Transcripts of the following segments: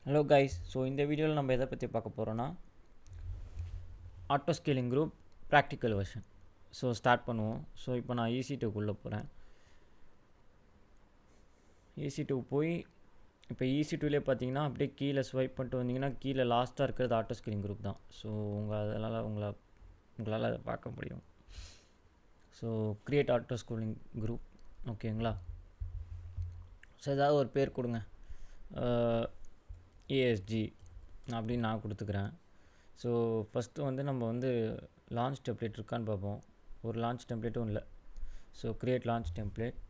Hello guys. So இந்த வீடியோவில் நம்ம எதை பற்றி பார்க்க போகிறோன்னா auto scaling group practical version. So start பண்ணுவோம். ஸோ இப்போ நான் EC2க்குள்ளே போகிறேன். EC2 போய் இப்போ EC2லேயே பார்த்தீங்கன்னா அப்படியே கீழே ஸ்வைப் பண்ணிட்டு வந்தீங்கன்னா கீழே லாஸ்ட்டாக இருக்கிறது ஆட்டோ ஸ்கேலிங் குரூப் தான். ஸோ உங்களால் அதை பார்க்க முடியும். So create auto scaling group. ஓகேங்களா? ஸோ ஏதாவது ஒரு பேர் கொடுங்க. ASG அப்படின்னு நான் கொடுத்துக்கிறேன். ஸோ ஃபஸ்ட்டு வந்து நம்ம வந்து லான்ச் டெம்ப்ளேட் இருக்கான்னு பார்ப்போம். ஒரு லான்ச் டெம்ப்ளேட்டும் இல்லை. So create launch template.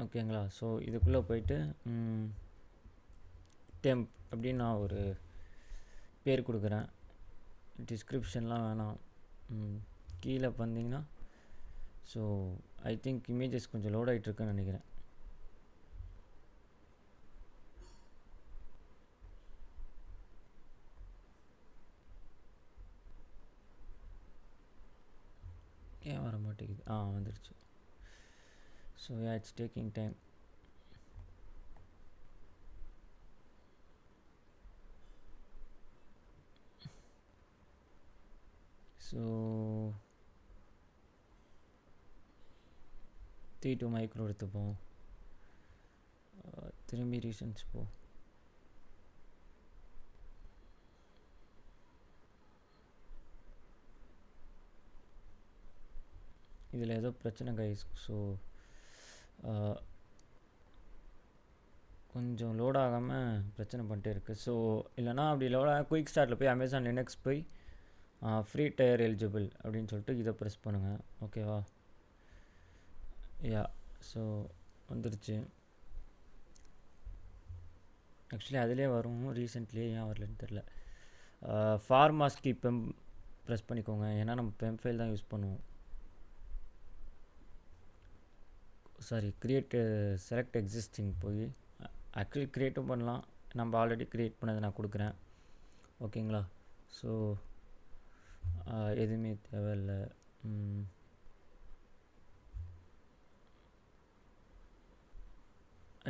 ஓகேங்களா? ஸோ இதுக்குள்ளே போயிட்டு டெம்ப் அப்படின்னு நான் ஒரு பேர் கொடுக்குறேன். டிஸ்கிரிப்ஷன்லாம் வேணாம். கீழே வந்தீங்கன்னா ஸோ ஐ திங்க் இமேஜஸ் கொஞ்சம் லோட் ஆகிட்டுருக்குன்னு நினைக்கிறேன். ஏன் வர மாட்டேங்குது? வந்துடுச்சு. So it's taking time. So 3 micro எடுத்துப்போம். திரும்பி ரீசன்ஸ் போ. இதில் ஏதோ பிரச்சனை கைஸ். ஸோ கொஞ்சம் லோட் ஆகாமல் பிரச்சனை பண்ணிட்டே இருக்குது. ஸோ இல்லைனா அப்படி லோடாக குயிக் ஸ்டார்ட்டில் போய் அமேசான் லினக்ஸ் போய் ஃப்ரீ டயர் எலிஜிபிள் அப்படின்னு சொல்லிட்டு இதை ப்ரெஸ் பண்ணுங்கள். ஓகேவா? யா. ஸோ வந்துடுச்சு. ஆக்சுவலி அதிலே வரும். ரீசெண்ட்லியே ஏன் வரலன்னு தெரில. ஃபார்மாஸ்கி பெம் ப்ரெஸ் பண்ணிக்கோங்க. ஏன்னா நம்ம பெம் ஃபைல் தான் யூஸ் பண்ணுவோம். சாரி, கிரியேட் செலக்ட் எக்ஸிஸ்டிங் போய் ஆக்சுவலி க்ரியேட்டும் பண்ணலாம். நம்ம ஆல்ரெடி க்ரியேட் பண்ணதை நான் கொடுக்குறேன். ஓகேங்களா? ஸோ எதுவுமே தேவையில்லை.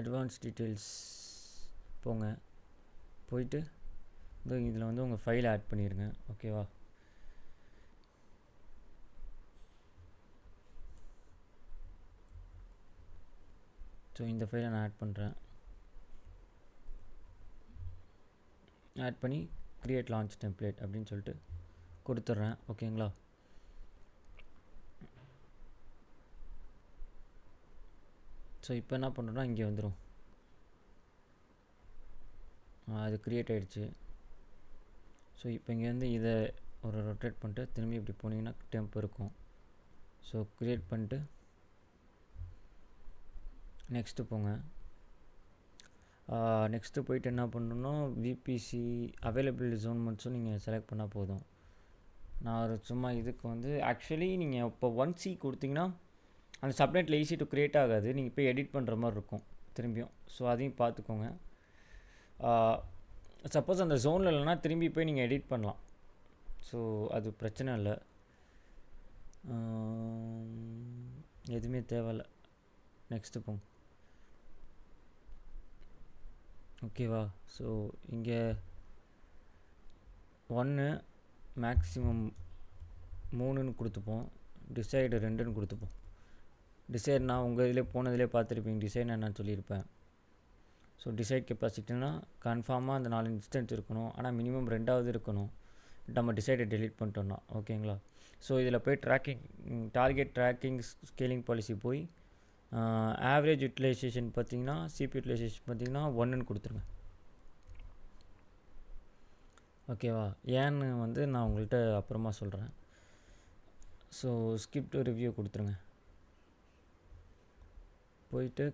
அட்வான்ஸ் டீட்டெயில்ஸ் போங்க. போயிட்டு இதில் வந்து உங்கள் ஃபைல் ஆட் பண்ணிடுங்க. ஓகேவா? ஸோ இந்த ஃபைலை நான் ஆட் பண்ணுறேன். ஆட் பண்ணி கிரியேட் லான்ச் டெம்ப்ளேட் அப்படின்னு சொல்லிட்டு கொடுத்துட்றேன். ஓகேங்களா? ஸோ இப்போ என்ன பண்ணுறோன்னா இங்கே வந்துடும். அது க்ரியேட் ஆகிடுச்சு. ஸோ இப்போ இங்கேருந்து இதை ஒரு ரொட்டேட் பண்ணிட்டு திரும்பி இப்படி போனீங்கன்னா டெம்ப் இருக்கும். ஸோ க்ரியேட் பண்ணிட்டு நெக்ஸ்ட்டு போங்க. நெக்ஸ்ட்டு போயிட்டு என்ன பண்ணணுன்னா விபிசி அவைலபிள் ஜோன் மட்டும் நீங்கள் செலக்ட் பண்ணால் போதும். நான் ஒரு சும்மா இதுக்கு வந்து ஆக்சுவலி நீங்கள் இப்போ 1C கொடுத்தீங்கன்னா அந்த சப்நெட்டில் EC2 க்ரியேட் ஆகாது. நீங்கள் போய் எடிட் பண்ணுற மாதிரி இருக்கும் திரும்பியும். ஸோ அதையும் பார்த்துக்கோங்க. சப்போஸ் அந்த ஜோனில் இல்லைன்னா திரும்பி போய் நீங்கள் எடிட் பண்ணலாம். ஸோ அது பிரச்சனை இல்லை. எதுவுமே தேவையில்லை. நெக்ஸ்ட்டு போங்க. ஓகேவா? ஸோ இங்கே 1 மேக்ஸிமம் 3ன்னு கொடுத்துப்போம். டிசைடு 2ன்னு கொடுத்துப்போம். டிசைட் நான் உங்கள் இதிலே போனதிலே பார்த்துருப்பீங்க. டிசைட் நான் சொல்லியிருப்பேன். ஸோ டிசைட் கெப்பாசிட்டினா கன்ஃபார்மாக அந்த 4 இன்ஸ்டன்ஸ் இருக்கணும். ஆனால் மினிமம் 2வது இருக்கணும். நம்ம டிசைடை டெலீட் பண்ணிட்டோம்னா. ஓகேங்களா? ஸோ இதில் போய் டார்கெட் ட்ராக்கிங் ஸ்கேலிங் பாலிசி போய் ஆவரேஜ் யூட்டிலைசேஷன் பார்த்தீங்கன்னா சிபி யூட்டிலைசேஷன் பார்த்தீங்கன்னா 1ன்னு கொடுத்துருங்க. ஓகேவா? ஏன்னு வந்து நான் உங்கள்கிட்ட அப்புறமா சொல்கிறேன். ஸோ ஸ்கிப் டு ரிவ்யூ கொடுத்துருங்க. போயிட்டு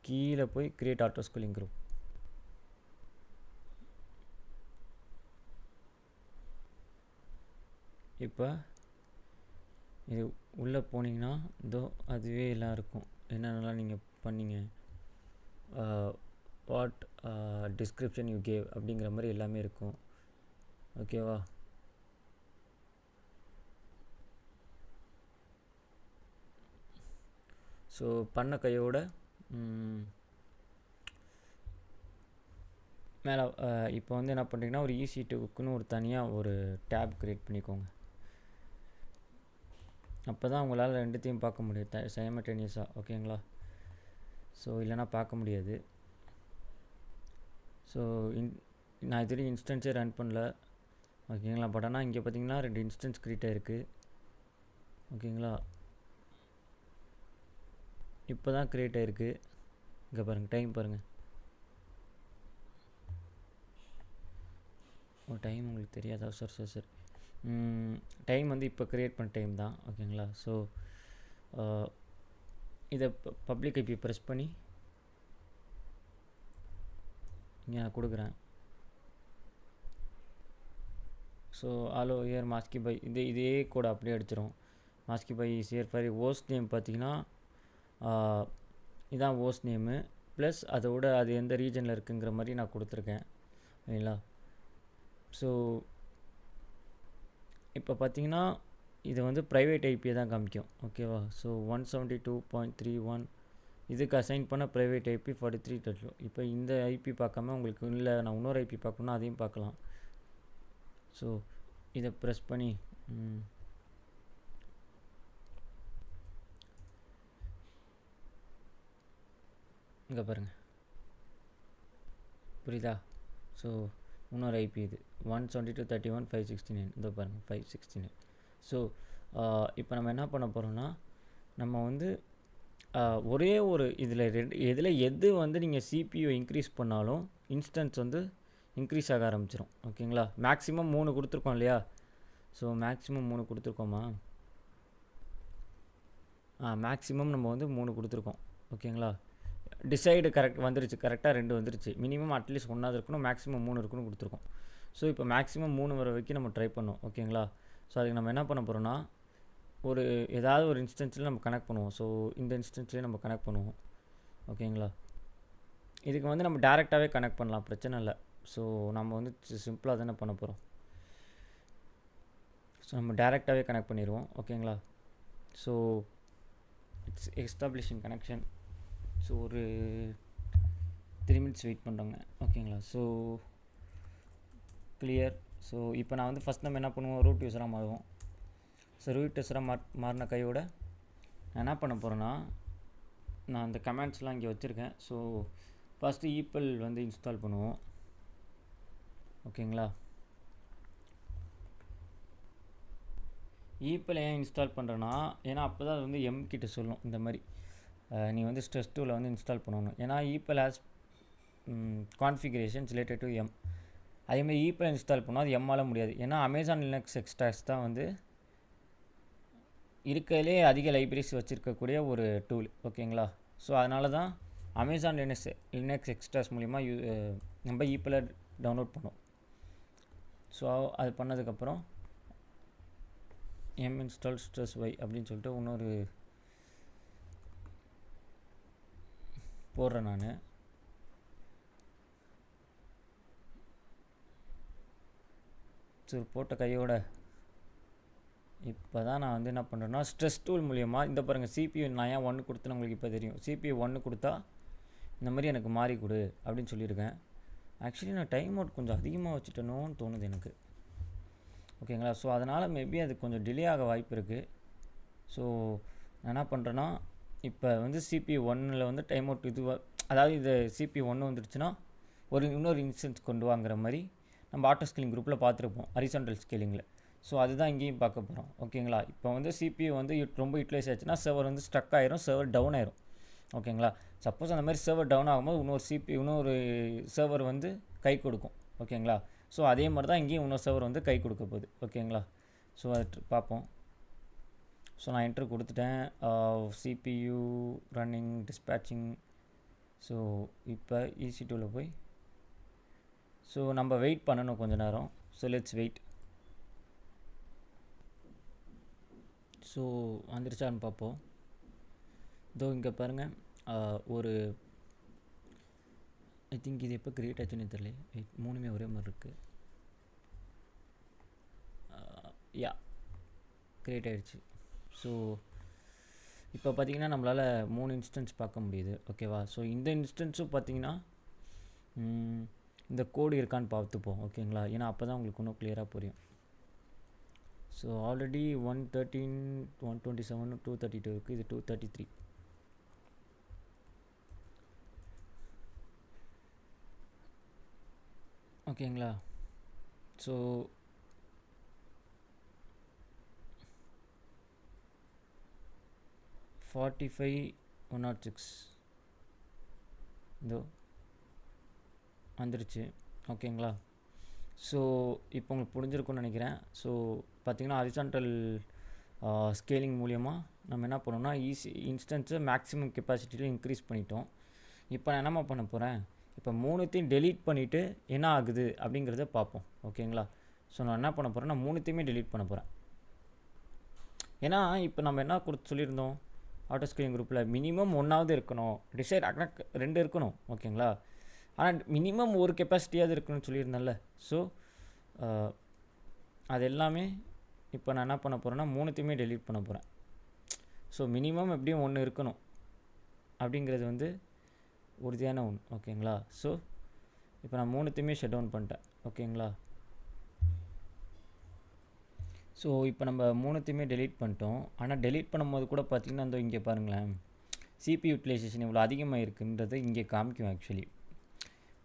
கீழே போய் கிரியேட் ஆட்டோ ஸ்கேலிங் குரூப். இப்போ இது உள்ளே போனீங்கன்னா இதோ அதுவே எல்லாம் இருக்கும். என்னென்னலாம் நீங்கள் பண்ணீங்க, வாட் டிஸ்கிரிப்ஷன் யூ கேவ் அப்படிங்கிற மாதிரி எல்லாமே இருக்கும். ஓகேவா? ஸோ பண்ண கையோட மேலே இப்போ வந்து என்ன பண்ணுறீங்கன்னா ஒரு EC2க்குன்னு ஒரு தனியாக ஒரு டேப் க்ரியேட் பண்ணிக்கோங்க. அப்போ தான் உங்களால் ரெண்டுத்தையும் பார்க்க முடியும் சைமல்டேனியஸாக. ஓகேங்களா? ஸோ இல்லைனா பார்க்க முடியாது. ஸோ நான் இது வரைக்கும் இன்ஸ்டன்ஸே ரன் பண்ணல. ஓகேங்களா? பட் ஆனால் இங்கே பார்த்தீங்கன்னா 2 இன்ஸ்டன்ஸ் க்ரியேட் ஆகிருக்கு. ஓகேங்களா? இப்போ தான் க்ரியேட் ஆகிருக்கு. இங்கே பாருங்கள், டைம் பாருங்கள். டைம் உங்களுக்கு தெரியாதா? சார் டைம் வந்து இப்போ க்ரியேட் பண்ண டைம் தான். ஓகேங்களா? ஸோ இதை பப்ளிக் ஐபி ப்ரெஸ் பண்ணி இங்கே நான் கொடுக்குறேன். ஸோ ஆலோ இயர் மாஸ்கி பை இதே கூட அப்படியே அடிச்சிடும். மாஸ்கி பை இஸ் இயர் ஃபார் ஹோஸ்ட் நேம் பார்த்தீங்கன்னா இதான் ஹோஸ்ட் நேமு ப்ளஸ் அதோட அது எந்த ரீஜனில் இருக்குங்கிற மாதிரி நான் கொடுத்துருக்கேன். சரிங்களா? ஸோ இப்போ பார்த்தீங்கன்னா இது வந்து ப்ரைவேட் ஐபியை தான் காமிக்கும். ஓகேவா? ஸோ 172.31 இதுக்கு அசைன் பண்ண ப்ரைவேட் ஐபி 43.32. இப்போ இந்த ஐபி பார்க்காம உங்களுக்கு இல்லை நான் இன்னொரு ஐபி பார்க்கணுன்னா அதையும் பார்க்கலாம். ஸோ இதை ப்ரெஸ் பண்ணி இங்கே பாருங்கள், புரியுதா? ஸோ இன்னொரு ஐபி இது 172.31.569. இதோ பாருங்கள் 569. ஸோ இப்போ நம்ம என்ன பண்ண போகிறோம்னா நம்ம வந்து ஒரே ஒரு இதில் எது வந்து நீங்கள் CPU இன்க்ரீஸ் பண்ணாலும் இன்ஸ்டன்ஸ் வந்து இன்க்ரீஸ் ஆக ஆரம்பிச்சிடும். ஓகேங்களா? மேக்ஸிமம் 3 கொடுத்துருக்கோம் இல்லையா? So maximum 3 கொடுத்துருக்கோமா? மேக்ஸிமம் நம்ம வந்து 3 கொடுத்துருக்கோம். ஓகேங்களா? டிசைடு வந்துருச்சு, கரெக்டாக 2 வந்துருச்சு. மினிமம் அட்லீஸ்ட் 1 இருக்கணும், மேக்ஸிமம் 3 இருக்குன்னு கொடுத்துருக்கோம். ஸோ இப்போ மேக்ஸிமம் 3 வர வரைக்கும் நம்ம ட்ரை பண்ணோம். ஓகேங்களா? ஸோ அதுக்கு நம்ம என்ன பண்ண போகிறோன்னா ஏதாவது ஒரு இன்ஸ்டன்ஸில் நம்ம கனெக்ட் பண்ணுவோம். ஸோ இந்த இன்ஸ்டன்ஸ்லேயே நம்ம கனெக்ட் பண்ணுவோம். ஓகேங்களா? இதுக்கு வந்து நம்ம டேரெக்டாகவே கனெக்ட் பண்ணலாம், பிரச்சனை இல்லை. ஸோ நம்ம வந்து சிம்பிளாக தானே பண்ண போகிறோம். ஸோ நம்ம டேரெக்டாகவே கனெக்ட் பண்ணிடுவோம். ஓகேங்களா? So it's establishing connection. So ஒரு 3 minutes வெயிட் பண்ணுறோங்க. ஓகேங்களா? So clear. ஸோ இப்போ நான் வந்து ஃபஸ்ட் நம்ம என்ன பண்ணுவோம், ரூட் யூஸராக மாறுவோம். ஸோ ரூட் யூஸராக மாறின கையோட நான் என்ன பண்ண போகிறேன்னா நான் அந்த கமெண்ட்ஸ்லாம் இங்கே வச்சுருக்கேன். ஸோ ஃபஸ்ட்டு ஈப்பல் வந்து இன்ஸ்டால் பண்ணுவோம். ஓகேங்களா? ஈப்பல் ஏன் இன்ஸ்டால் பண்ணுறேன்னா ஏன்னா அப்போ தான் அது வந்து கிட்ட சொல்லும் இந்த மாதிரி நீ வந்து ஸ்ட்ரெஸ் 2ல் வந்து இன்ஸ்டால் பண்ணணும். ஏன்னா ஈப்பல் ஹேஸ் கான்ஃபிகரேஷன்ஸ் ரிலேட்டட் டு அதேமாதிரி ஈப்பல் இன்ஸ்டால் பண்ணால் அது எம்மால் முடியாது. ஏன்னா அமேசான் லினக்ஸ் எக்ஸ்ட்ராஸ் தான் வந்து இருக்கிறதுலே அதிக லைப்ரரிஸ் வச்சுருக்கக்கூடிய ஒரு டூல். ஓகேங்களா? ஸோ அதனால தான் அமேசான் லினக்ஸ் எக்ஸ்ட்ராஸ் மூலிமா நம்ம ஈப்பலை டவுன்லோட் பண்ணோம். ஸோ அது பண்ணதுக்கப்புறம் இன்ஸ்டால் ஸ்ட்ரெஸ் ஒய் அப்படின்னு சொல்லிட்டு இன்னொரு போடுறேன் நான். ஸோ போட்ட கையோட இப்போ தான் நான் வந்து என்ன பண்ணுறேன்னா ஸ்ட்ரெஸ் டூல் மூலிமா இந்த பாருங்கள் CPU நான் ஏன் 1 கொடுத்தேன்னு உங்களுக்கு இப்போ தெரியும். CPU 1 கொடுத்தா இந்த மாதிரி எனக்கு மாறி கொடு அப்படின்னு சொல்லியிருக்கேன். ஆக்சுவலி நான் டைம் அவுட் கொஞ்சம் அதிகமாக வச்சுட்டேனோன்னு தோணுது எனக்கு. ஓகேங்களா? ஸோ அதனால் மேபி அது கொஞ்சம் டிலே ஆக வாய்ப்பு இருக்குது. ஸோ நான் என்ன பண்ணுறேன்னா இப்போ வந்து CPU 1ல் வந்து டைம் அவுட் அதாவது இது CPU 1 வந்துருச்சுன்னா இன்னொரு இன்ஸ்டன்ஸ் கொண்டு வாங்குற மாதிரி நம்ம ஆட்டோ ஸ்கேலிங் குரூப்பில் பார்த்துருப்போம், ஹரிசாண்டல் ஸ்கேலிங்கில். ஸோ அதுதான் இங்கேயும் பார்க்க போகிறோம். ஓகேங்களா? இப்போ வந்து CPU வந்து ரொம்ப யூட்டிலைஸ் ஆச்சுன்னா சர்வர் வந்து ஸ்ட்ரக் ஆயிரும், சர்வர் டவுன் ஆயிரும். ஓகேங்களா? சப்போஸ் அந்த மாதிரி சர்வர் டவுன் ஆகும்போது இன்னொரு சர்வர் வந்து கை கொடுக்கும். ஓகேங்களா? ஸோ அதே மாதிரி தான் இங்கேயும் இன்னொரு சர்வர் வந்து கை கொடுக்க போகுது. ஓகேங்களா? ஸோ அது பார்ப்போம். ஸோ நான் என்ட்ரு கொடுத்துட்டேன், CPU ரன்னிங் டிஸ்பேச்சிங். ஸோ இப்போ EC2வில் போய் ஸோ நம்ம வெயிட் பண்ணணும் கொஞ்சம் நேரம். So let's wait. ஸோ வந்துருச்சான்னு பார்ப்போம். இதோ இங்கே பாருங்கள் ஐ திங்க் இது எப்போ க்ரியேட் ஆச்சுன்னு தெரியல. மூணுமே ஒரே மாதிரி இருக்குது. யா க்ரியேட் ஆகிடுச்சு. ஸோ இப்போ பார்த்திங்கன்னா நம்மளால் 3 இன்ஸ்டன்ஸ் பார்க்க முடியுது. ஓகேவா? ஸோ இந்த இன்ஸ்டன்ஸும் பார்த்திங்கன்னா இந்த கோடு இருக்கான்னு பார்த்துப்போம். ஓகேங்களா, ஏன்னா அப்போ தான் உங்களுக்கு இன்னும் கிளியராக புரியும். ஸோ ஆல்ரெடி 113 127 232 இருக்குது, இது 233. ஓகேங்களா, ஸோ $45 106 இதோ வந்துருச்சு. ஓகேங்களா, ஸோ இப்போ உங்களுக்கு புரிஞ்சிருக்கும்னு நினைக்கிறேன். ஸோ பார்த்திங்கன்னா ஹாரிசான்டல் ஸ்கேலிங் மூலிமா நம்ம என்ன பண்ணோம்னா இன்ஸ்டன்ஸை மேக்ஸிமம் கெப்பாசிட்டியில் இன்க்ரீஸ் பண்ணிட்டோம். இப்போ நான் என்னம்மா பண்ண போகிறேன், இப்போ மூணுத்தையும் டெலீட் பண்ணிவிட்டு என்ன ஆகுது அப்படிங்கிறத பார்ப்போம். ஓகேங்களா, ஸோ நான் என்ன பண்ண போகிறேன்னா மூணுத்தையுமே டெலீட் பண்ண போகிறேன். ஏன்னா இப்போ நம்ம என்ன சொல்லியிருந்தோம் ஆட்டோ ஸ்கேலிங் குரூப்பில், மினிமம் ஒன்றாவது இருக்கணும், டிசைட் ஆனால் 2 இருக்கணும். ஓகேங்களா, ஆனால் மினிமம் ஒரு கெப்பாசிட்டியாவது இருக்கணும்னு சொல்லியிருந்தேன்ல. ஸோ அது எல்லாமே இப்போ நான் என்ன பண்ண போகிறேன்னா மூணுத்தையுமே டெலீட் பண்ண போகிறேன். ஸோ மினிமம் எப்படியும் 1 இருக்கணும் அப்படிங்கிறது வந்து உறுதியான ஒன்று. ஓகேங்களா, ஸோ இப்போ நான் மூணுத்தையுமே ஷட் டவுன் பண்ணிட்டேன். ஓகேங்களா, ஸோ இப்போ நம்ம மூணுத்தையுமே டெலீட் பண்ணிட்டோம். ஆனால் டெலீட் பண்ணும்போது கூட பார்த்திங்கன்னா அந்த இங்கே பாருங்களேன், சிபி யூட்டிலைசேஷன் இவ்வளோ அதிகமாக இருக்குன்றது இங்கே காமிக்கும். ஆக்சுவலி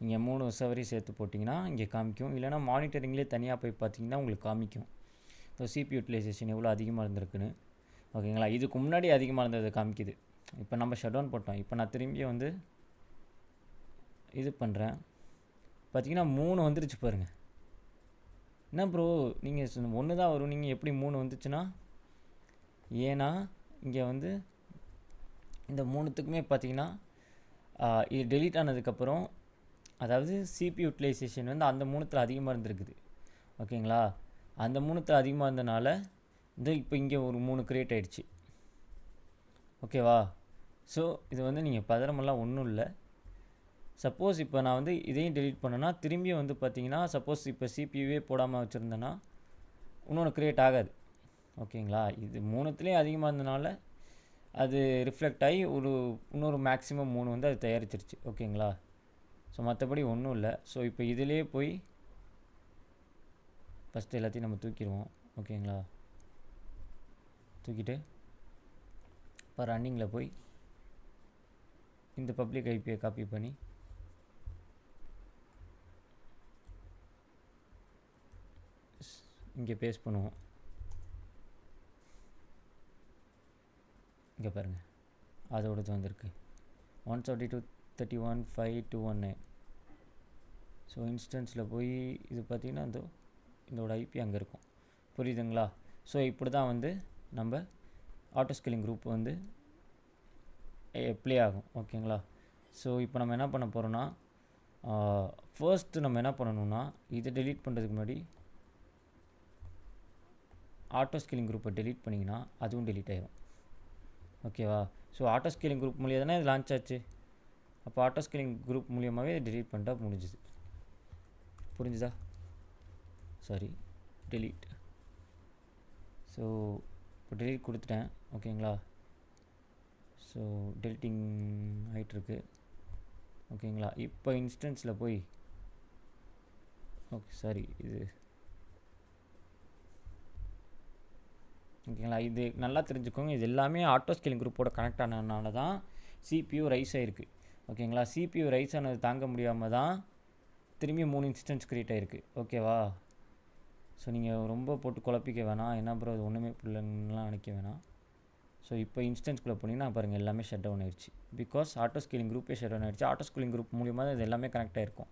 நீங்கள் 3 சவரி சேர்த்து போட்டிங்கன்னா இங்கே காமிக்கும், இல்லைனா மானிட்டரிங்லேயே தனியாக போய் பார்த்தீங்கன்னா உங்களுக்கு காமிக்கும். ஸோ சிபி யூட்டிலைசேஷன் எவ்வளோ அதிகமாக இருந்திருக்குன்னு. ஓகேங்களா, இதுக்கு முன்னாடி அதிகமாக இருந்தது காமிக்குது. இப்போ நம்ம ஷட் டவுன் போட்டோம். இப்போ நான் திரும்பி வந்து இது பண்ணுறேன், பார்த்திங்கன்னா 3 வந்துருச்சு பாருங்கள். என்ன ப்ரோ நீங்கள் 1 தான் வரும், நீங்கள் எப்படி 3 வந்துச்சுன்னா, ஏன்னா இங்கே வந்து இந்த 3த்துக்குமே பார்த்திங்கன்னா இது டெலீட் ஆனதுக்கப்புறம், அதாவது சிபி யூட்டிலைசேஷன் வந்து அந்த 3த்தில் அதிகமாக இருந்திருக்குது. ஓகேங்களா, அந்த 3த்தில் அதிகமாக இருந்தனால இந்த இப்போ இங்கே ஒரு 3 க்ரியேட் ஆகிடுச்சு. ஓகேவா, ஸோ இது வந்து நீங்கள் பதறமெல்லாம் ஒன்றும் இல்லை. சப்போஸ் இப்போ நான் வந்து இதையும் டெலீட் பண்ணேன்னா திரும்பியும் வந்து பார்த்தீங்கன்னா, சப்போஸ் இப்போ சிபியூவே போடாமல் வச்சுருந்தேன்னா இன்னொன்று க்ரியேட் ஆகாது. ஓகேங்களா, இது 3த்துலேயும் அதிகமாக இருந்தனால அது ரிஃப்ளெக்ட் ஆகி இன்னொரு மேக்ஸிமம் 3 வந்து அது தயாரிச்சிருச்சு. ஓகேங்களா, ஸோ மற்றபடி ஒன்றும் இல்லை. ஸோ இப்போ இதிலே போய் ஃபஸ்ட்டு எல்லாத்தையும் நம்ம தூக்கிடுவோம். ஓகேங்களா, தூக்கிட்டு இப்போ ரன்னிங்கில் போய் இந்த பப்ளிக் ஐபியை காப்பி பண்ணி இங்கே பேஸ்ட் பண்ணுவோம். இங்கே பாருங்கள், அதோடது வந்திருக்கு 172.31.5.219. ஸோ இன்ஸ்டன்ஸில் போய் இது பார்த்திங்கன்னா இதோட ஐபி அங்கே இருக்கும். புரியுதுங்களா, ஸோ இப்படி தான் வந்து நம்ம ஆட்டோ ஸ்கேலிங் குரூப் வந்து ப்ளே ஆகும். ஓகேங்களா, ஸோ இப்போ நம்ம என்ன பண்ண போகிறோன்னா, ஃபர்ஸ்ட்டு நம்ம என்ன பண்ணணும்னா இதை டெலீட் பண்ணுறதுக்கு முன்னாடி ஆட்டோ ஸ்கேலிங் குரூப்பை டெலீட் பண்ணிங்கன்னா அதுவும் டெலீட் ஆகிடும். ஓகேவா, ஸோ ஆட்டோ ஸ்கேலிங் குரூப் மூலியம் தானே இது லான்ச் ஆச்சு. அப்போ ஆட்டோ ஸ்கேலிங் குரூப் மூலியமாகவே டெலீட் பண்ணிட்டா முடிஞ்சுது. புரிஞ்சுதா, சாரி டெலீட். ஸோ இப்போ டெலீட் கொடுத்துட்டேன். ஓகேங்களா, ஸோ டெலிட்டிங் ஆகிட்டுருக்கு. ஓகேங்களா, இப்போ இன்ஸ்டன்ஸில் போய் ஓகே சாரி இது ஓகேங்களா, இது நல்லா தெரிஞ்சுக்கோங்க. இது எல்லாமே ஆட்டோ ஸ்கேலிங் குரூப்போட கனெக்ட் ஆனதுனால தான் சிபியூ ரைஸ் ஆகிருக்கு. ஓகேங்களா, சிபியூ ரைஸ் ஆனது தாங்க முடியாமல் தான் திரும்பி 3 இன்ஸ்டன்ஸ் க்ரியேட் ஆகிருக்கு. ஓகேவா, ஸோ நீங்கள் ரொம்ப போட்டு குழப்பிக்க வேணாம், என்ன ப்ரோ அது ஒன்றுமே பிள்ளைங்கலாம் நினைக்க வேணாம். ஸோ இப்போ இன்ஸ்டன்ஸ்குள்ளே போனீங்கன்னா பாருங்கள் எல்லாமே ஷட் டவுன் ஆகிடுச்சு. பிகாஸ் ஆட்டோ ஸ்கேலிங் குரூப்பே ஷட் டவுன் ஆகிடுச்சு. ஆட்டோ ஸ்கேலிங் குரூப் மூலியமாக தான் இது எல்லாமே கனெக்ட் ஆகிருக்கும்.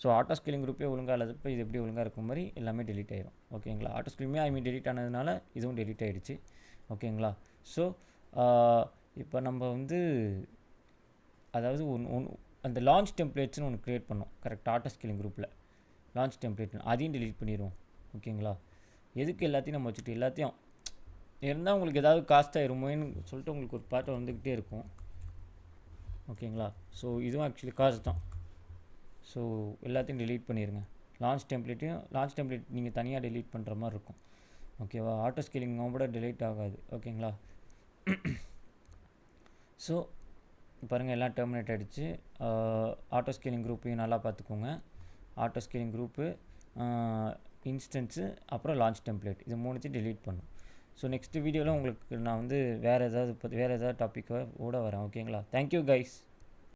ஸோ ஆட்டோ ஸ்கேலிங் குரூப்பே ஒழுங்காக இல்லாதப்போ இது எப்படி ஒழுங்காக இருக்கும் மாதிரி எல்லாமே டெலீட் ஆகிடும். ஓகேங்களா, ஆட்டோ ஸ்கேலிங்குமே டெலீட் ஆனதுனால இதுவும் டெலீட் ஆகிடுச்சு. ஓகேங்களா, ஸோ இப்போ நம்ம வந்து அதாவது அந்த லான்ச் டெம்ப்ளேட்ஸ்னு ஒன்று க்ரியேட் பண்ணோம். கரெக்டாக ஆட்டோ ஸ்கேலிங் குரூப்பில் லான்ச் டெம்ப்ளேட் அதையும் டெலீட் பண்ணிடுவோம். ஓகேங்களா, எதுக்கு எல்லாத்தையும் நம்ம வச்சுட்டு எல்லாத்தையும் இருந்தால் உங்களுக்கு ஏதாவது காஸ்ட் ஆயிருமோன்னு சொல்லிட்டு உங்களுக்கு ஒரு பாட்டை வந்துக்கிட்டே இருக்கும். ஓகேங்களா, ஸோ இதுவும் ஆக்சுவலி காஸ்ட் தான். ஸோ எல்லாத்தையும் டெலீட் பண்ணிடுங்க. லான்ச் டெம்ப்ளேட் நீங்கள் தனியாக டெலீட் பண்ணுற மாதிரி இருக்கும். ஓகேவா, ஆட்டோ ஸ்கேலிங் கூட டெலீட் ஆகாது. ஓகேங்களா, ஸோ பாருங்கள் எல்லாம் டெர்மினேட் ஆகிடுச்சு. ஆட்டோ ஸ்கேலிங் குரூப்பையும் நல்லா பார்த்துக்கோங்க. ஆட்டோ ஸ்கேலிங் குரூப்பு, இன்ஸ்டன்ஸு, அப்புறம் லான்ச் டெம்ப்ளேட், இது மூணுத்தையும் டெலீட் பண்ணும். ஸோ நெக்ஸ்ட் வீடியோவில் உங்களுக்கு நான் வந்து வேறு ஏதாவது டாப்பிக்கோட வரேன். ஓகேங்களா? Thank you guys.